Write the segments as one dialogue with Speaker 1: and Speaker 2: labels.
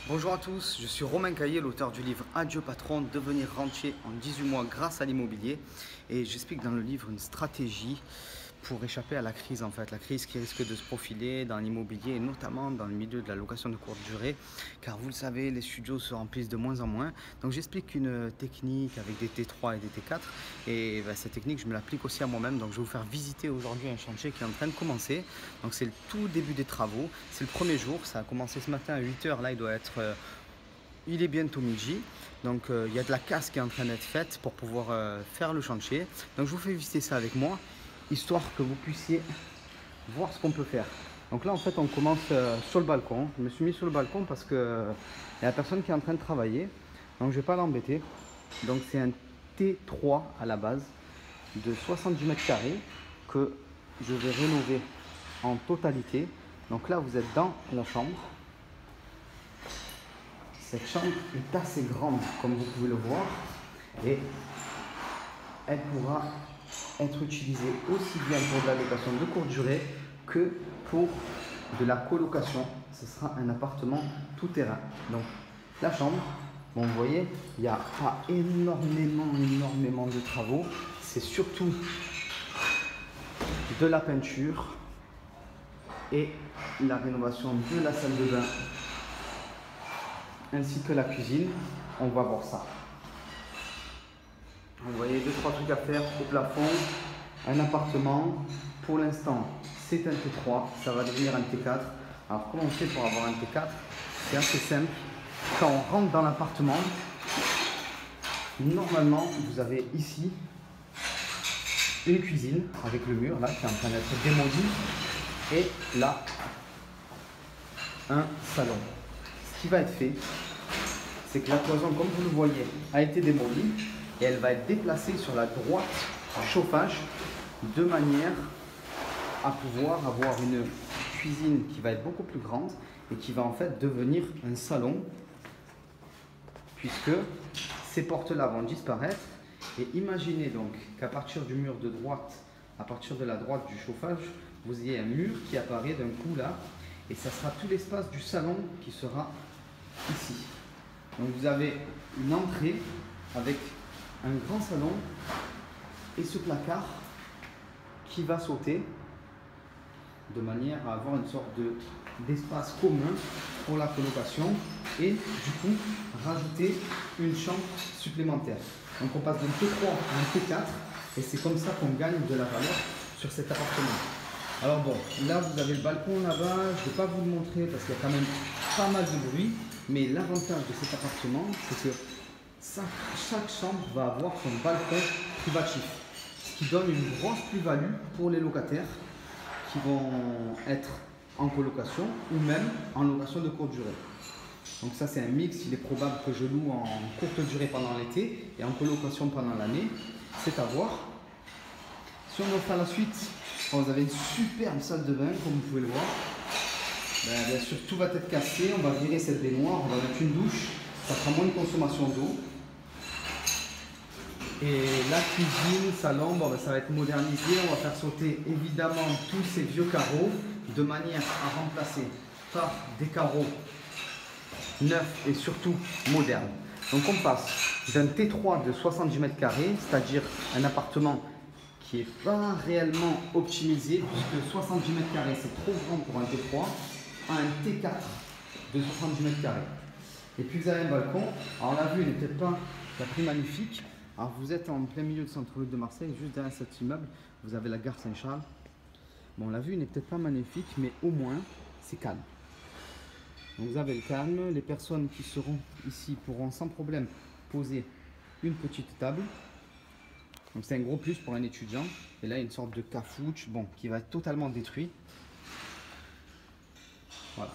Speaker 1: Bonjour à tous, je suis Romain Caillé, l'auteur du livre Adieu patron, devenir rentier en 18 mois grâce à l'immobilier. Et j'explique dans le livre une stratégie pour échapper à la crise la crise qui risque de se profiler dans l'immobilier et notamment dans le milieu de la location de courte durée. Car vous le savez, les studios se remplissent de moins en moins. Donc j'explique une technique avec des T3 et des T4 et cette technique je me l'applique aussi à moi-même. Donc je vais vous faire visiter aujourd'hui un chantier qui est en train de commencer. Donc c'est le tout début des travaux, c'est le premier jour, ça a commencé ce matin à 8 h, là il est bientôt midi, donc il y a de la casse qui est en train d'être faite pour pouvoir faire le chantier. Donc je vous fais visiter ça avec moi, histoire que vous puissiez voir ce qu'on peut faire. Donc là en fait on commence sur le balcon. Je me suis mis sur le balcon parce que il y a personne qui est en train de travailler, donc je ne vais pas l'embêter. Donc c'est un T3 à la base de 70 mètres carrés que je vais rénover en totalité. Donc là vous êtes dans la chambre. Cette chambre est assez grande, comme vous pouvez le voir, et elle pourra être utilisée aussi bien pour de la location de courte durée que pour de la colocation. Ce sera un appartement tout terrain. Donc la chambre, bon, vous voyez, il n'y a pas énormément de travaux. C'est surtout de la peinture et la rénovation de la salle de bain ainsi que la cuisine. On va voir ça. Vous voyez, 2-3 trucs à faire au plafond. Un appartement, pour l'instant c'est un T3, ça va devenir un T4. Alors comment on fait pour avoir un T4? C'est assez simple. Quand on rentre dans l'appartement, normalement vous avez ici une cuisine avec le mur là qui est en train d'être démoli, et là un salon. Ce qui va être fait, c'est que la cloison, comme vous le voyez, a été démolie et elle va être déplacée sur la droite du chauffage de manière à pouvoir avoir une cuisine qui va être beaucoup plus grande et qui va en fait devenir un salon, puisque ces portes-là vont disparaître. Et imaginez donc qu'à partir du mur de droite, à partir de la droite du chauffage, vous ayez un mur qui apparaît d'un coup là, et ça sera tout l'espace du salon qui sera ici. Donc vous avez une entrée avec un grand salon et ce placard qui va sauter de manière à avoir une sorte d'espace commun pour la colocation et du coup rajouter une chambre supplémentaire. Donc on passe d'un T3 à un T4 et c'est comme ça qu'on gagne de la valeur sur cet appartement. Alors bon, là vous avez le balcon là-bas, je ne vais pas vous le montrer parce qu'il y a quand même pas mal de bruit, mais l'avantage de cet appartement, c'est que chaque chambre va avoir son balcon privatif, ce qui donne une grosse plus-value pour les locataires qui vont être en colocation ou même en location de courte durée. Donc ça c'est un mix, il est probable que je loue en courte durée pendant l'été et en colocation pendant l'année, c'est à voir. Si on va faire la suite, vous avez une superbe salle de bain comme vous pouvez le voir. Bien sûr tout va être cassé, on va virer cette baignoire, on va mettre une douche, ça fera moins de consommation d'eau. Et la cuisine, salon, ça va être modernisé, on va faire sauter évidemment tous ces vieux carreaux de manière à remplacer par des carreaux neufs et surtout modernes. Donc on passe d'un T3 de 70 mètres carrés, c'est-à-dire un appartement qui n'est pas réellement optimisé puisque 70 mètres carrés c'est trop grand pour un T3, à un T4 de 70 mètres carrés. Et puis vous avez un balcon. Alors la vue n'est peut-être pas la plus magnifique. Alors vous êtes en plein milieu du centre-ville de Marseille, juste derrière cet immeuble, vous avez la gare Saint-Charles. Bon, la vue n'est peut-être pas magnifique, mais au moins c'est calme. Donc vous avez le calme, les personnes qui seront ici pourront sans problème poser une petite table. Donc c'est un gros plus pour un étudiant. Et là il y a une sorte de cafouche, bon, qui va être totalement détruit. Voilà.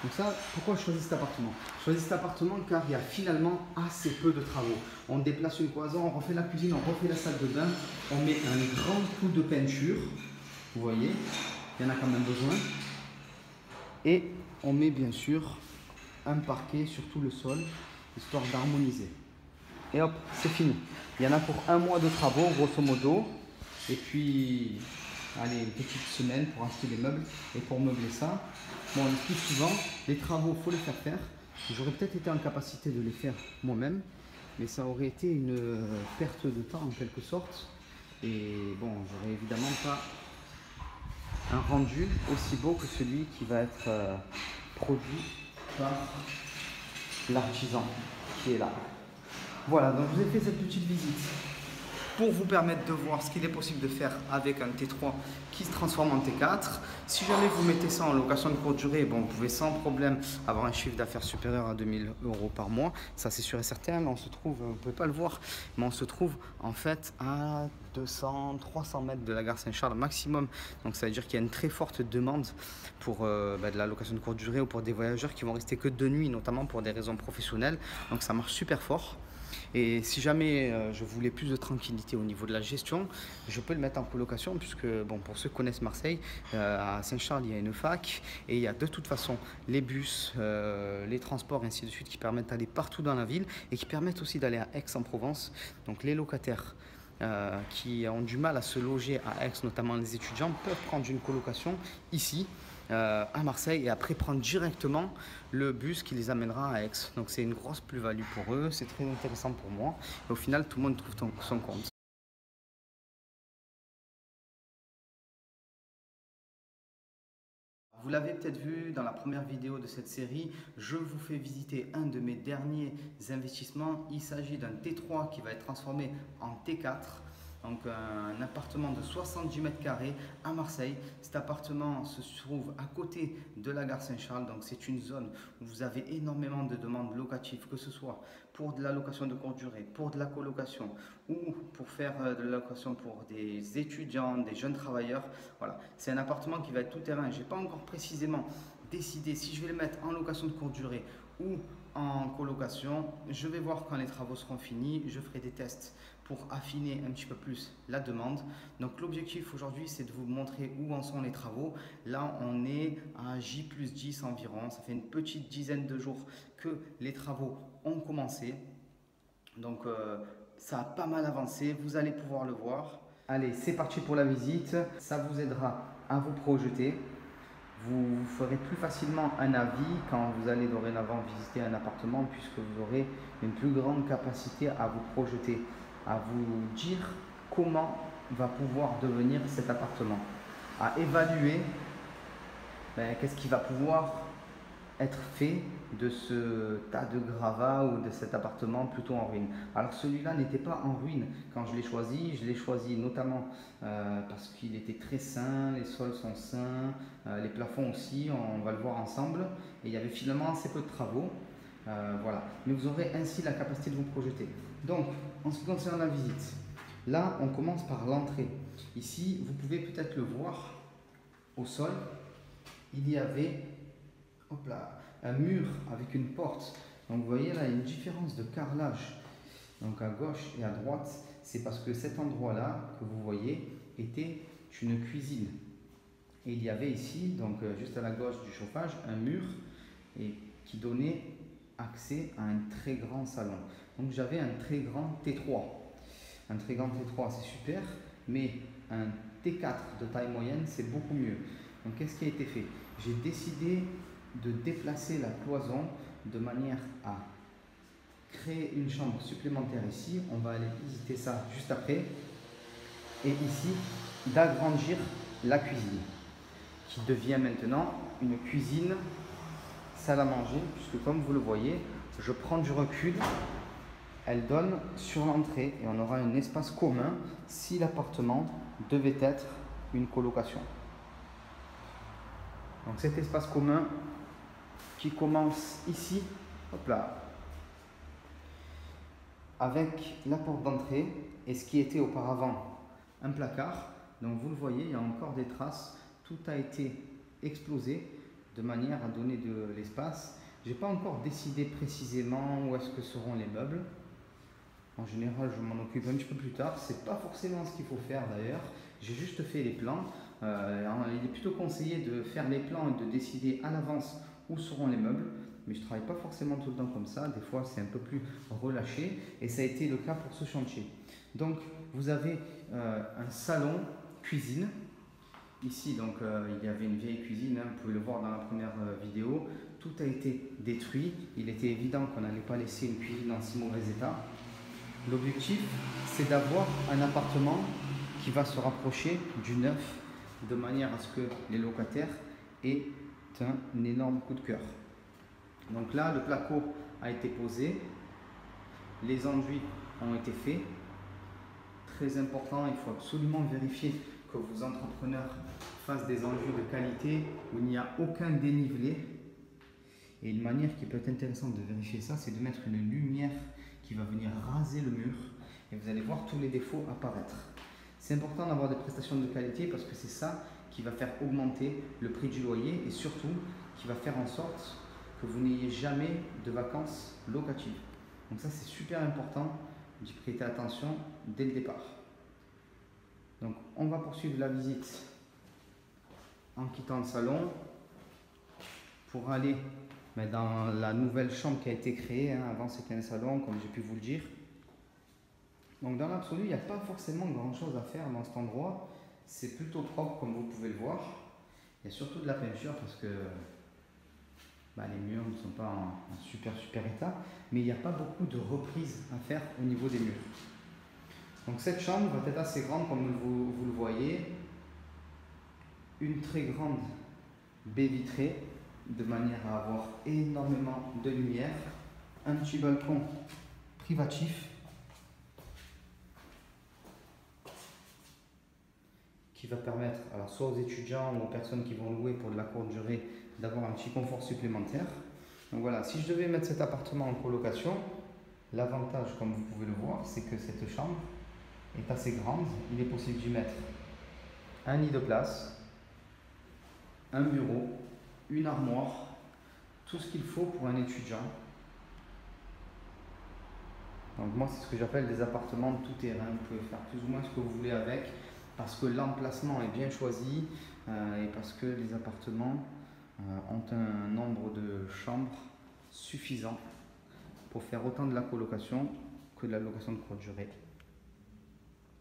Speaker 1: Donc ça, pourquoi je choisis cet appartement? Je choisis cet appartement car il y a finalement assez peu de travaux. On déplace une cloison, on refait la cuisine, on refait la salle de bain, on met un grand coup de peinture. Vous voyez, il y en a quand même besoin. Et on met bien sûr un parquet sur tout le sol, histoire d'harmoniser. Et hop, c'est fini. Il y en a pour 1 mois de travaux, grosso modo. Et puis, allez, une petite semaine pour acheter les meubles et pour meubler ça. Bon, le plus souvent, les travaux, il faut les faire faire. J'aurais peut-être été en capacité de les faire moi-même, mais ça aurait été une perte de temps en quelque sorte. Et bon, j'aurais évidemment pas un rendu aussi beau que celui qui va être produit par l'artisan qui est là. Voilà, donc je vous ai fait cette petite visite pour vous permettre de voir ce qu'il est possible de faire avec un T3 qui se transforme en T4. Si jamais vous mettez ça en location de courte durée, bon, vous pouvez sans problème avoir un chiffre d'affaires supérieur à 2000 € par mois. Ça, c'est sûr et certain. On se trouve, vous ne pouvez pas le voir, mais on se trouve en fait à 200, 300 mètres de la gare Saint-Charles maximum. Donc, ça veut dire qu'il y a une très forte demande pour de la location de courte durée ou pour des voyageurs qui vont rester que de nuit, notamment pour des raisons professionnelles. Donc, ça marche super fort. Et si jamais je voulais plus de tranquillité au niveau de la gestion, je peux le mettre en colocation puisque, bon, pour ceux qui connaissent Marseille, à Saint-Charles, il y a une fac et il y a de toute façon les bus, les transports, ainsi de suite, qui permettent d'aller partout dans la ville et qui permettent aussi d'aller à Aix-en-Provence. Donc les locataires qui ont du mal à se loger à Aix, notamment les étudiants, peuvent prendre une colocation ici à Marseille et après prendre directement le bus qui les amènera à Aix. Donc c'est une grosse plus-value pour eux, c'est très intéressant pour moi et au final tout le monde trouve son compte. Vous l'avez peut-être vu dans la première vidéo de cette série, je vous fais visiter un de mes derniers investissements. Il s'agit d'un T3 qui va être transformé en T4. Donc un appartement de 70 mètres carrés à Marseille. Cet appartement se trouve à côté de la gare Saint-Charles. Donc c'est une zone où vous avez énormément de demandes locatives, que ce soit pour de la location de courte durée, pour de la colocation ou pour faire de la location pour des étudiants, des jeunes travailleurs. Voilà, c'est un appartement qui va être tout terrain. Je n'ai pas encore précisément décidé si je vais le mettre en location de courte durée ou en colocation. Je vais voir quand les travaux seront finis. Je ferai des tests pour affiner un petit peu plus la demande. Donc l'objectif aujourd'hui, c'est de vous montrer où en sont les travaux. Là, on est à J+10 environ. Ça fait une petite dizaine de jours que les travaux ont commencé. Donc ça a pas mal avancé. Vous allez pouvoir le voir. Allez, c'est parti pour la visite. Ça vous aidera à vous projeter. Vous ferez plus facilement un avis quand vous allez dorénavant visiter un appartement puisque vous aurez une plus grande capacité à vous projeter, à vous dire comment va pouvoir devenir cet appartement, à évaluer qu'est-ce qui va pouvoir être fait de ce tas de gravats ou de cet appartement plutôt en ruine. Alors celui-là n'était pas en ruine quand je l'ai choisi notamment parce qu'il était très sain, les sols sont sains, les plafonds aussi, on va le voir ensemble, et il y avait finalement assez peu de travaux. Voilà, mais vous aurez ainsi la capacité de vous projeter. Donc, en ce qui concerne la visite, là on commence par l'entrée. Ici, vous pouvez peut-être le voir au sol, il y avait hop là, un mur avec une porte. Donc vous voyez là, il y a une différence de carrelage. Donc à gauche et à droite, c'est parce que cet endroit-là que vous voyez était une cuisine. Et il y avait ici, donc juste à la gauche du chauffage, un mur qui donnait accès à un très grand salon. Donc j'avais un très grand T3. Un très grand T3, c'est super, mais un T4 de taille moyenne, c'est beaucoup mieux. Donc qu'est-ce qui a été fait? J'ai décidé de déplacer la cloison de manière à créer une chambre supplémentaire ici. On va aller visiter ça juste après. Et ici, d'agrandir la cuisine, qui devient maintenant une cuisine salle à manger, puisque comme vous le voyez, je prends du recul. Elle donne sur l'entrée et on aura un espace commun si l'appartement devait être une colocation. Donc cet espace commun qui commence ici, hop là, avec la porte d'entrée et ce qui était auparavant un placard. Donc vous le voyez, il y a encore des traces, tout a été explosé de manière à donner de l'espace. Je n'ai pas encore décidé précisément où est-ce que seront les meubles. En général, je m'en occupe un petit peu plus tard. Ce n'est pas forcément ce qu'il faut faire d'ailleurs. J'ai juste fait les plans. Il est plutôt conseillé de faire les plans et de décider à l'avance où seront les meubles. Mais je ne travaille pas forcément tout le temps comme ça. Des fois, c'est un peu plus relâché. Et ça a été le cas pour ce chantier. Donc, vous avez un salon, cuisine. ici, donc, il y avait une vieille cuisine, hein, vous pouvez le voir dans la première vidéo. Tout a été détruit. Il était évident qu'on n'allait pas laisser une cuisine en si mauvais état. L'objectif, c'est d'avoir un appartement qui va se rapprocher du neuf, de manière à ce que les locataires aient un énorme coup de cœur. Donc là, le placo a été posé, les enduits ont été faits. Très important, il faut absolument vérifier que vos entrepreneurs fassent des enduits de qualité où il n'y a aucun dénivelé. Et une manière qui peut être intéressante de vérifier ça, c'est de mettre une lumière qui va venir raser le mur et vous allez voir tous les défauts apparaître. C'est important d'avoir des prestations de qualité parce que c'est ça qui va faire augmenter le prix du loyer et surtout qui va faire en sorte que vous n'ayez jamais de vacances locatives. Donc ça, c'est super important d'y prêter attention dès le départ. Donc on va poursuivre la visite en quittant le salon pour aller dans la nouvelle chambre qui a été créée. Avant c'était un salon, comme j'ai pu vous le dire. Donc dans l'absolu, il n'y a pas forcément grand chose à faire dans cet endroit. C'est plutôt propre comme vous pouvez le voir. Il y a surtout de la peinture parce que les murs ne sont pas en super état. Mais il n'y a pas beaucoup de reprises à faire au niveau des murs. Donc cette chambre va être assez grande comme vous le voyez. Une très grande baie vitrée de manière à avoir énormément de lumière. Un petit balcon privatif qui va permettre alors, soit aux étudiants ou aux personnes qui vont louer pour de la courte durée d'avoir un petit confort supplémentaire. Donc voilà, si je devais mettre cet appartement en colocation, l'avantage comme vous pouvez le voir, c'est que cette chambre est assez grande. Il est possible d'y mettre un lit de place, un bureau, une armoire, tout ce qu'il faut pour un étudiant. Donc moi, c'est ce que j'appelle des appartements de tout terrain. Vous pouvez faire plus ou moins ce que vous voulez avec parce que l'emplacement est bien choisi et parce que les appartements ont un nombre de chambres suffisant pour faire autant de la colocation que de la location de courte durée.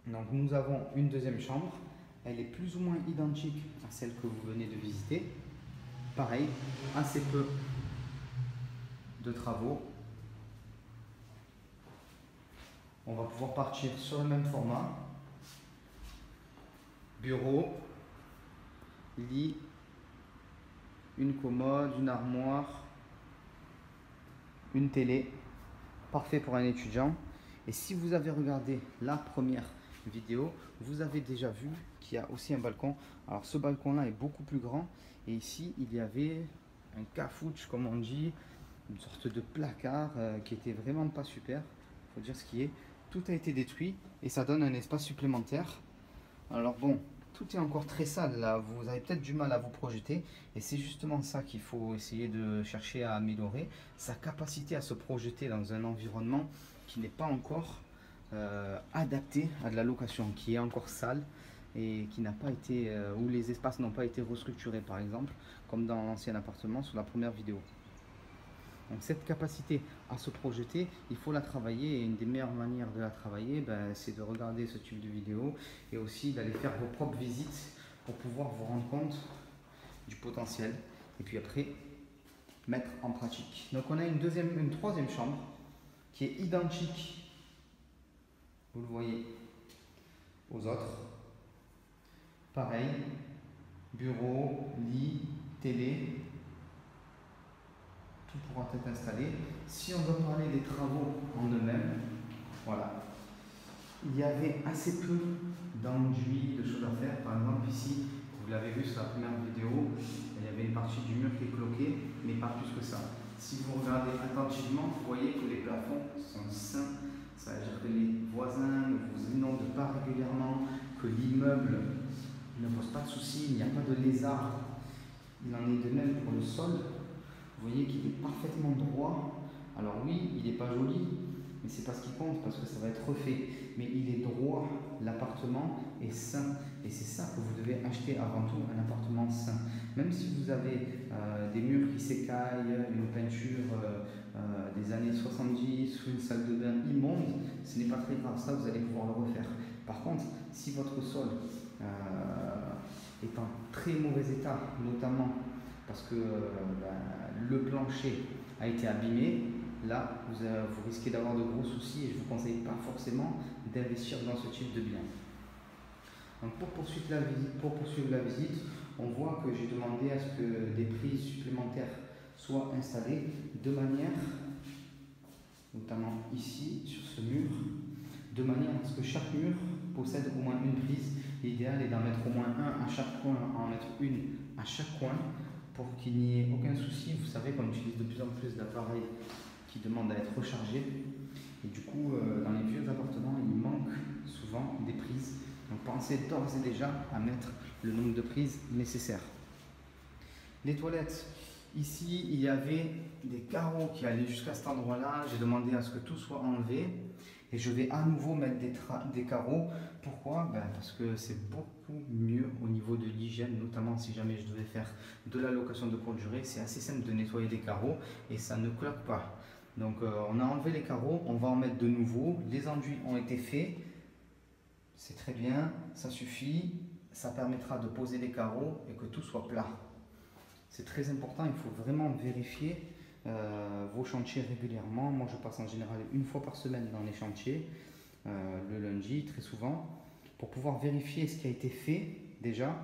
Speaker 1: Donc nous avons une deuxième chambre. Elle est plus ou moins identique à celle que vous venez de visiter. Pareil, assez peu de travaux. On va pouvoir partir sur le même format. Bureau, lit, une commode, une armoire, une télé. Parfait pour un étudiant. Et si vous avez regardé la première vidéo, vous avez déjà vu qu'il y a aussi un balcon. Alors ce balcon-là est beaucoup plus grand. Et ici, il y avait un cafouche, comme on dit, une sorte de placard qui était vraiment pas super. Il faut dire ce qui est. Tout a été détruit et ça donne un espace supplémentaire. Alors bon, tout est encore très sale là. Vous avez peut-être du mal à vous projeter. Et c'est justement ça qu'il faut essayer de chercher à améliorer. Sa capacité à se projeter dans un environnement qui n'est pas encore adapté à de la location, qui est encore sale et qui n'a pas été, où les espaces n'ont pas été restructurés par exemple, comme dans l'ancien appartement sur la première vidéo. Donc cette capacité à se projeter, il faut la travailler et une des meilleures manières de la travailler, c'est de regarder ce type de vidéo et aussi d'aller faire vos propres visites pour pouvoir vous rendre compte du potentiel et puis après mettre en pratique. Donc on a une troisième chambre qui est identique, vous le voyez, aux autres. Pareil, bureau, lit, télé, tout pourra être installé. Si on doit parler des travaux en eux-mêmes, voilà, il y avait assez peu d'enduits, de choses à faire. Par exemple ici, vous l'avez vu sur la première vidéo, il y avait une partie du mur qui est cloquée, mais pas plus que ça. Si vous regardez attentivement, vous voyez que les plafonds sont sains. Ça veut dire que les voisins ne vous inondent pas régulièrement, que l'immeuble ne pose pas de soucis, il n'y a pas de lézard. Il en est de même pour le sol. Vous voyez qu'il est parfaitement droit. Alors oui, il n'est pas joli, mais c'est pas ce qui compte parce que ça va être refait. Mais il est droit, l'appartement est sain. Et c'est ça que vous devez acheter avant tout, un appartement sain. Même si vous avez des murs qui s'écaillent, une peinture des années 70 ou une salle de bain immonde, ce n'est pas très grave, ça vous allez pouvoir le refaire. Par contre, si votre sol est en très mauvais état, notamment parce que le plancher a été abîmé, là vous risquez d'avoir de gros soucis et je ne vous conseille pas forcément d'investir dans ce type de bien. Donc pour poursuivre la visite, on voit que j'ai demandé à ce que des prises supplémentaires soient installées de manière, notamment ici sur ce mur, de manière à ce que chaque mur possède au moins une prise. L'idéal est d'en mettre au moins un à chaque coin, en mettre une à chaque coin pour qu'il n'y ait aucun souci. Vous savez qu'on utilise de plus en plus d'appareils qui demandent à être rechargés et du coup dans les vieux appartements il manque souvent des prises. Donc pensez d'ores et déjà à mettre le nombre de prises nécessaires. Les toilettes, ici il y avait des carreaux qui allaient jusqu'à cet endroit là, j'ai demandé à ce que tout soit enlevé et je vais à nouveau mettre des carreaux. Pourquoi? Parce que c'est beaucoup mieux au niveau de l'hygiène, notamment si jamais je devais faire de la location de courte durée. C'est assez simple de nettoyer des carreaux et ça ne cloque pas. Donc on a enlevé les carreaux, on va en mettre de nouveaux. Les enduits ont été faits, c'est très bien, ça suffit. Ça permettra de poser les carreaux et que tout soit plat. C'est très important, il faut vraiment vérifier vos chantiers régulièrement. Moi je passe en général une fois par semaine dans les chantiers, le lundi très souvent, pour pouvoir vérifier ce qui a été fait déjà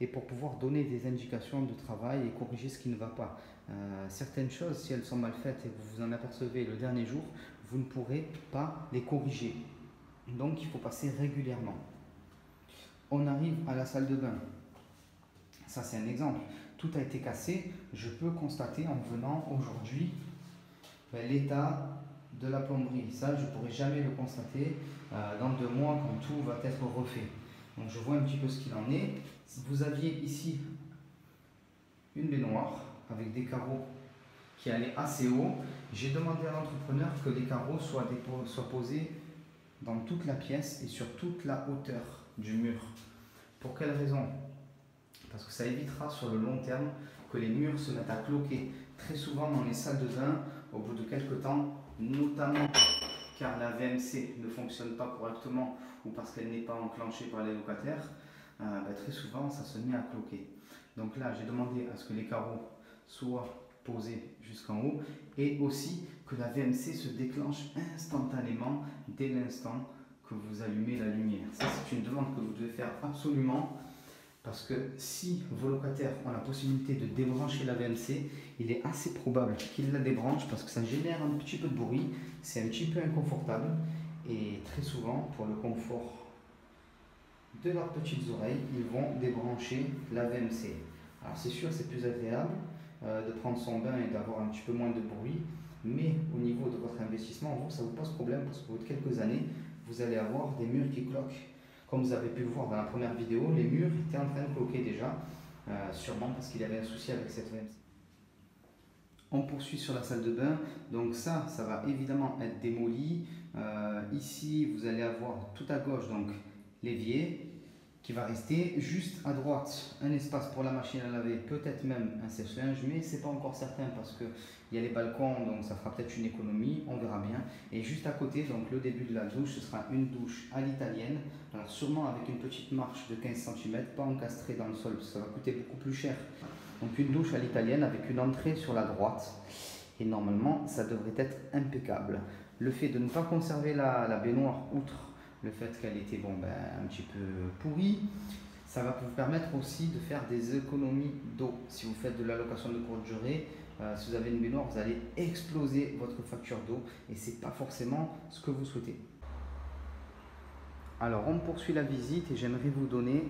Speaker 1: et pour pouvoir donner des indications de travail et corriger ce qui ne va pas. Certaines choses, si elles sont mal faites et vous vous en apercevez le dernier jour, vous ne pourrez pas les corriger. Donc il faut passer régulièrement. On arrive à la salle de bain. Ça c'est un exemple. Tout a été cassé. Je peux constater en venant aujourd'hui l'état de la plomberie. Ça je ne pourrai jamais le constater dans 2 mois quand tout va être refait. Donc je vois un petit peu ce qu'il en est. Vous aviez ici une baignoire avec des carreaux qui allaient assez haut. J'ai demandé à l'entrepreneur que les carreaux soient posés dans toute la pièce et sur toute la hauteur du mur. Pour quelle raison? Parce que ça évitera sur le long terme que les murs se mettent à cloquer. Très souvent dans les salles de bain, au bout de quelques temps, notamment car la VMC ne fonctionne pas correctement ou parce qu'elle n'est pas enclenchée par les locataires, très souvent ça se met à cloquer. Donc là j'ai demandé à ce que les carreaux soient posés jusqu'en haut et aussi que la VMC se déclenche instantanément dès l'instant que vous allumez la lumière. Ça c'est une demande que vous devez faire absolument, parce que si vos locataires ont la possibilité de débrancher la VMC, il est assez probable qu'ils la débranchent parce que ça génère un petit peu de bruit, c'est un petit peu inconfortable et très souvent pour le confort de leurs petites oreilles, ils vont débrancher la VMC. Alors c'est sûr c'est plus agréable de prendre son bain et d'avoir un petit peu moins de bruit, mais au niveau de votre investissement, ça vous pose problème parce qu'au bout de quelques années, vous allez avoir des murs qui cloquent. Comme vous avez pu le voir dans la première vidéo, les murs étaient en train de cloquer déjà, sûrement parce qu'il y avait un souci avec cette VMC. On poursuit sur la salle de bain, donc ça va évidemment être démoli. Ici, vous allez avoir tout à gauche donc l'évier qui va rester, juste à droite un espace pour la machine à laver, peut-être même un sèche-linge, mais c'est pas encore certain parce que il y a les balcons, donc ça fera peut-être une économie, on verra bien. Et juste à côté, donc le début de la douche, ce sera une douche à l'italienne, alors sûrement avec une petite marche de 15 cm, pas encastrée dans le sol, parce que ça va coûter beaucoup plus cher. Donc une douche à l'italienne avec une entrée sur la droite, et normalement ça devrait être impeccable. Le fait de ne pas conserver la baignoire, outre le fait qu'elle était un petit peu pourrie, ça va vous permettre aussi de faire des économies d'eau. Si vous faites de la location de courte durée, si vous avez une baignoire, vous allez exploser votre facture d'eau et c'est pas forcément ce que vous souhaitez. Alors on poursuit la visite et j'aimerais vous donner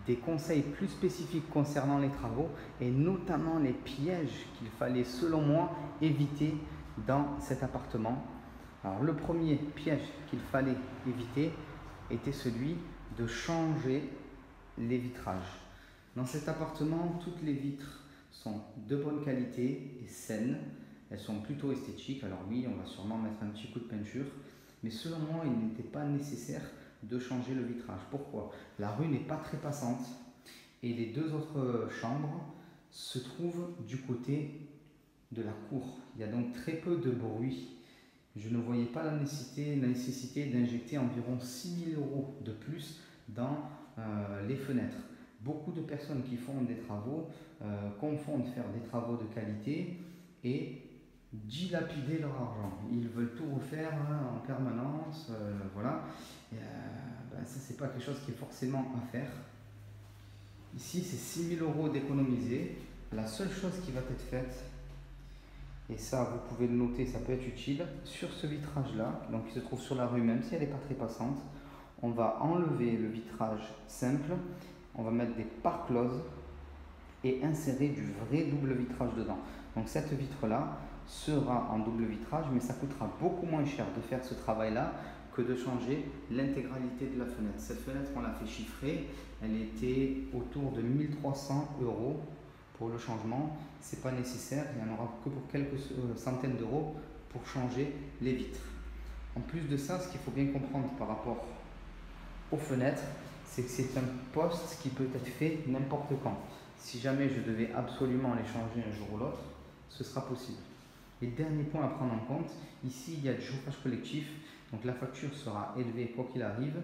Speaker 1: des conseils plus spécifiques concernant les travaux et notamment les pièges qu'il fallait selon moi éviter dans cet appartement. Alors le premier piège qu'il fallait éviter était celui de changer les vitrages. Dans cet appartement, toutes les vitres sont de bonne qualité et saines. Elles sont plutôt esthétiques. Alors oui, on va sûrement mettre un petit coup de peinture, mais selon moi, il n'était pas nécessaire de changer le vitrage. Pourquoi? La rue n'est pas très passante et les 2 autres chambres se trouvent du côté de la cour. Il y a donc très peu de bruit. Je ne voyais pas la nécessité d'injecter environ 6 000 € de plus dans les fenêtres. Beaucoup de personnes qui font des travaux confondent faire des travaux de qualité et dilapider leur argent. Ils veulent tout refaire en permanence, voilà. Et, ça, c'est pas quelque chose qui est forcément à faire. Ici, c'est 6 000 € d'économiser. La seule chose qui va être faite, et ça, vous pouvez le noter, ça peut être utile, sur ce vitrage-là, donc qui se trouve sur la rue, même si elle n'est pas très passante, on va enlever le vitrage simple, on va mettre des pare-closes et insérer du vrai double vitrage dedans. Donc cette vitre-là sera en double vitrage, mais ça coûtera beaucoup moins cher de faire ce travail-là que de changer l'intégralité de la fenêtre. Cette fenêtre, on l'a fait chiffrer, elle était autour de 1 300 € pour le changement. C'est pas nécessaire, il n'y en aura que pour quelques centaines d'euros pour changer les vitres. En plus de ça, ce qu'il faut bien comprendre par rapport aux fenêtres, c'est que c'est un poste qui peut être fait n'importe quand. Si jamais je devais absolument les changer un jour ou l'autre, ce sera possible. Et dernier point à prendre en compte, ici il y a du chauffage collectif, donc la facture sera élevée quoi qu'il arrive.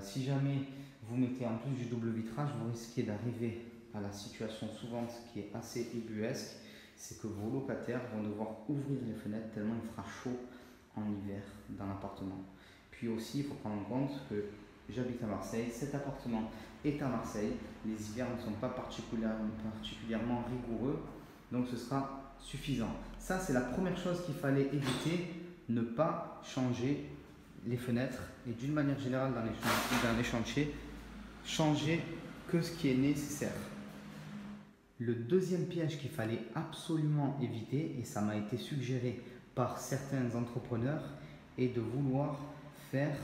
Speaker 1: Si jamais vous mettez en plus du double vitrage, vous risquez d'arriver à la situation suivante qui est assez ubuesque, c'est que vos locataires vont devoir ouvrir les fenêtres tellement il fera chaud en hiver dans l'appartement. Puis aussi, il faut prendre en compte que j'habite à Marseille, cet appartement est à Marseille, les hivers ne sont pas particulièrement rigoureux, donc ce sera suffisant. Ça, c'est la première chose qu'il fallait éviter, ne pas changer les fenêtres et d'une manière générale dans les chantiers, changer que ce qui est nécessaire. Le deuxième piège qu'il fallait absolument éviter, et ça m'a été suggéré par certains entrepreneurs, est de vouloir faire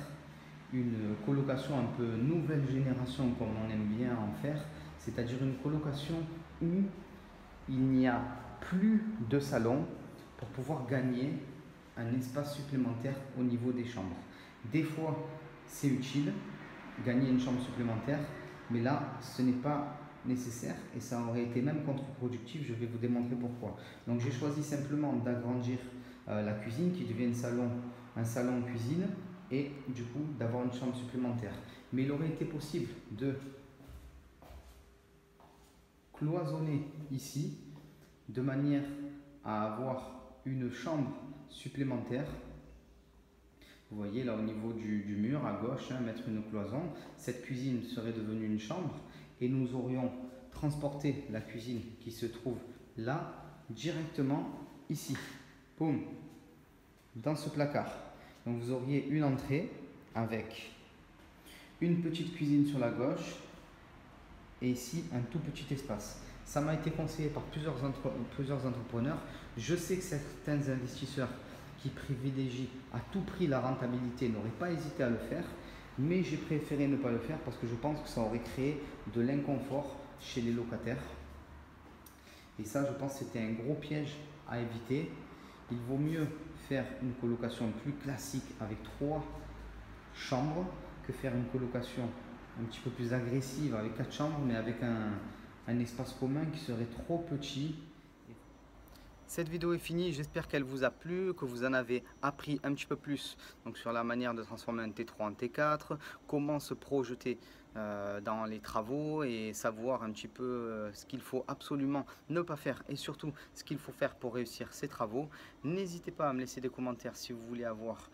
Speaker 1: une colocation un peu nouvelle génération comme on aime bien en faire, c'est-à-dire une colocation où il n'y a plus de salon pour pouvoir gagner un espace supplémentaire au niveau des chambres. Des fois, c'est utile, gagner une chambre supplémentaire, mais là, ce n'est pas nécessaire et ça aurait été même contre-productif. Je vais vous démontrer pourquoi. Donc, j'ai choisi simplement d'agrandir la cuisine qui devient un salon cuisine et du coup d'avoir une chambre supplémentaire. Mais il aurait été possible de cloisonner ici de manière à avoir une chambre supplémentaire. Vous voyez là au niveau du mur à gauche, mettre une cloison. Cette cuisine serait devenue une chambre et nous aurions transporté la cuisine qui se trouve là directement ici. Boum, dans ce placard. Donc vous auriez une entrée avec une petite cuisine sur la gauche et ici un tout petit espace. Ça m'a été conseillé par plusieurs entrepreneurs. Je sais que certains investisseurs qui privilégient à tout prix la rentabilité n'auraient pas hésité à le faire, mais j'ai préféré ne pas le faire parce que je pense que ça aurait créé de l'inconfort chez les locataires. Et ça, je pense que c'était un gros piège à éviter. Il vaut mieux faire une colocation plus classique avec 3 chambres que faire une colocation un petit peu plus agressive avec 4 chambres mais avec un espace commun qui serait trop petit. Cette vidéo est finie, j'espère qu'elle vous a plu, que vous en avez appris un petit peu plus donc, sur la manière de transformer un T3 en T4, comment se projeter dans les travaux et savoir un petit peu ce qu'il faut absolument ne pas faire et surtout ce qu'il faut faire pour réussir ces travaux. N'hésitez pas à me laisser des commentaires si vous voulez avoir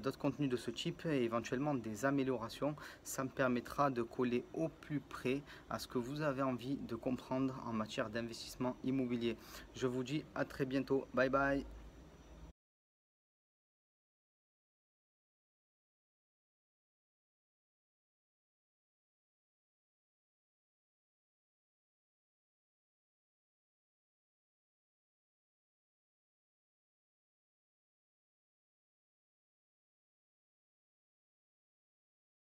Speaker 1: d'autres contenus de ce type et éventuellement des améliorations. Ça me permettra de coller au plus près à ce que vous avez envie de comprendre en matière d'investissement immobilier. Je vous dis à très bientôt. Bye bye.